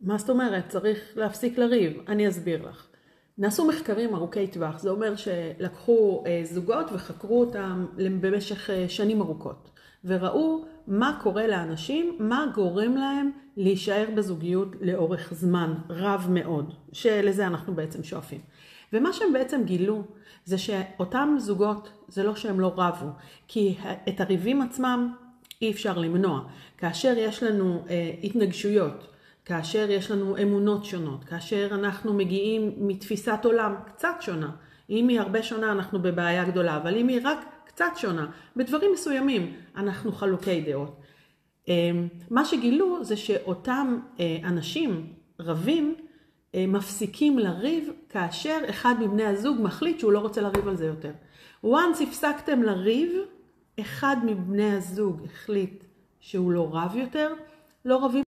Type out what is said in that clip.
מה זאת אומרת? צריך להפסיק לריב. אני אסביר לך. נעשו מחקרים ארוכי טווח. זה אומר שלקחו זוגות וחקרו אותם במשך שנים ארוכות. וראו מה קורה לאנשים, מה גורם להם להישאר בזוגיות לאורך זמן רב מאוד. שלזה אנחנו בעצם שואפים. ומה שהם בעצם גילו זה שאותם זוגות, זה לא שהם לא רבו. כי את הריבים עצמם אי אפשר למנוע. כאשר יש לנו התנגשויות, כאשר יש לנו אמונות שונות, כאשר אנחנו מגיעים מתפיסת עולם קצת שונה, אם היא הרבה שונה אנחנו בבעיה גדולה, אבל אם היא רק קצת שונה, בדברים מסוימים אנחנו חלוקי דעות. מה שגילו זה שאותם אנשים רבים מפסיקים לריב כאשר אחד מבני הזוג מחליט שהוא לא רוצה לריב על זה יותר. once הפסקתם לריב, אחד מבני הזוג החליט שהוא לא רב יותר, לא רבים